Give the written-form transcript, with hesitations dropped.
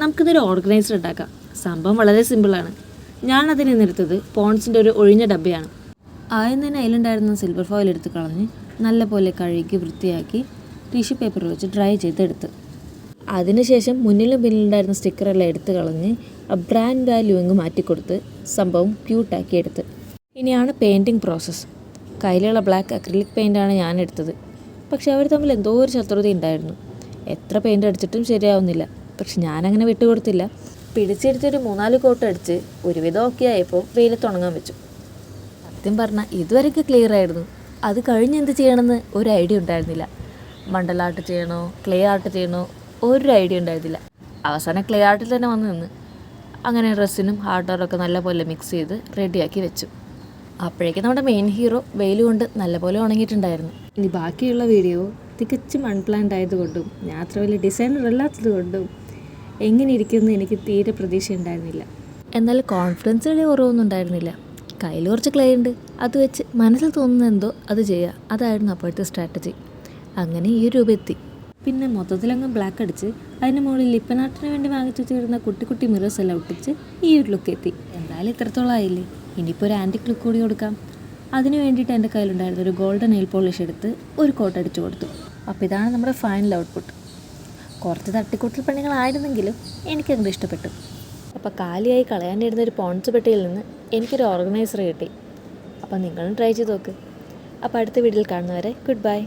നമുക്കിതൊരു ഓർഗനൈസർ ഉണ്ടാക്കാം. സംഭവം വളരെ സിമ്പിളാണ്. ഞാനതിന് നിന്നെടുത്തത് പോൺസിൻ്റെ ഒരു ഒഴിഞ്ഞ ഡബ്ബയാണ്. ആദ്യം തന്നെ അതിലുണ്ടായിരുന്ന സിൽവർ ഫോയിൽ എടുത്ത് കളഞ്ഞ് നല്ലപോലെ കഴുകി വൃത്തിയാക്കി ടിഷ്യൂ പേപ്പർ വെച്ച് ഡ്രൈ ചെയ്തെടുത്ത്, അതിനുശേഷം മുന്നിലും പിന്നിലുണ്ടായിരുന്ന സ്റ്റിക്കറെല്ലാം എടുത്ത് കളഞ്ഞ് ആ ബ്രാൻഡ് വാല്യൂ അങ്ങ് മാറ്റിക്കൊടുത്ത് സംഭവം ക്യൂട്ടാക്കി എടുത്ത്. ഇനിയാണ് പെയിൻറ്റിങ് പ്രോസസ്സ്. കയ്യിലുള്ള ബ്ലാക്ക് അക്രിലിക് പെയിൻ്റാണ് ഞാൻ എടുത്തത്. പക്ഷെ അവർ തമ്മിൽ എന്തോ ഒരു ശത്രുത ഉണ്ടായിരുന്നു. എത്ര പെയിൻ്റ് അടിച്ചിട്ടും ശരിയാവുന്നില്ല. പക്ഷെ ഞാനങ്ങനെ വിട്ടുകൊടുത്തില്ല. പിടിച്ചെടുത്തൊരു 3-4 കോട്ട് അടിച്ച് ഒരുവിധം ഓക്കെ ആയപ്പോൾ വെയിലത്തുണങ്ങാൻ വെച്ചു. സത്യം പറഞ്ഞാൽ ഇതുവരെയൊക്കെ ക്ലിയർ ആയിരുന്നു. അത് കഴിഞ്ഞ് എന്ത് ചെയ്യണമെന്ന് ഒരു ഐഡിയ ഉണ്ടായിരുന്നില്ല. മണ്ടൽ ആർട്ട് ചെയ്യണോ ക്ലേ ആർട്ട് ചെയ്യണോ ഒരു ഐഡിയ ഉണ്ടായിരുന്നില്ല. അവസാനം ക്ലേ ആർട്ടിൽ തന്നെ വന്ന് നിന്ന് അങ്ങനെ ഡ്രസ്സിനും ഹാർഡറൊക്കെ നല്ലപോലെ മിക്സ് ചെയ്ത് റെഡിയാക്കി വെച്ചു. അപ്പോഴേക്കും നമ്മുടെ മെയിൻ ഹീറോ വെയിൽ കൊണ്ട് നല്ലപോലെ ഉണങ്ങിയിട്ടുണ്ടായിരുന്നു. ഇനി ബാക്കിയുള്ള വീഡിയോ തികച്ചും അൺപ്ലാൻഡ് ആയതുകൊണ്ടും ഞാൻ അത്ര വലിയ ഡിസൈനർ അല്ലാത്തത് കൊണ്ടും എങ്ങനെ ഇരിക്കുമെന്ന് എനിക്ക് തീരെ പ്രതീക്ഷ ഉണ്ടായിരുന്നില്ല. എന്നാൽ കോൺഫിഡൻസ് വലിയ കുറവൊന്നും ഉണ്ടായിരുന്നില്ല. കയ്യിൽ കുറച്ച് ക്ലേ ഉണ്ട്, അത് വെച്ച് മനസ്സിൽ തോന്നുന്നത് എന്തോ അത് ചെയ്യുക, അതായിരുന്നു അപ്പോഴത്തെ സ്ട്രാറ്റജി. അങ്ങനെ ഈ രൂപ എത്തി. പിന്നെ മൊത്തത്തിലങ്ങ് ബ്ലാക്ക് അടിച്ച് അതിന് മുകളിൽ ലിപ്പൻ ആർട്ടിന് വേണ്ടി വാങ്ങിച്ചു വെച്ചിരുന്ന കുട്ടി കുട്ടി മിറേഴ്സ് എല്ലാം ഒട്ടിച്ച് ഈ ഒരു ലുക്ക് എത്തി. എന്തായാലും ഇത്രത്തോളം ആയില്ലേ, ഇനിയിപ്പോൾ ഒരു ആൻറ്റിക് ലുക്ക് കൂടി കൊടുക്കാം. അതിന് വേണ്ടിയിട്ട് എൻ്റെ കയ്യിലുണ്ടായിരുന്ന ഒരു ഗോൾഡൻ നെയിൽ പോളിഷ് എടുത്ത് ഒരു കോട്ട് അടിച്ചു കൊടുത്തു. അപ്പോൾ ഇതാണ് നമ്മുടെ ഫൈനൽ ഔട്ട്പുട്ട്. കുറച്ച് തട്ടിക്കൂട്ടൽ പണികളായിരുന്നെങ്കിലും എനിക്കത് ഇഷ്ടപ്പെട്ടു. അപ്പോൾ കാലിയായി കളയാനിരുന്ന ഒരു പോൺസ് പെട്ടിയിൽ നിന്ന് എനിക്കൊരു ഓർഗനൈസർ കിട്ടി. അപ്പോൾ നിങ്ങളും ട്രൈ ചെയ്ത് നോക്ക്. അപ്പോൾ അടുത്ത വീഡിയോയിൽ കാണുന്നവരെ ഗുഡ് ബൈ.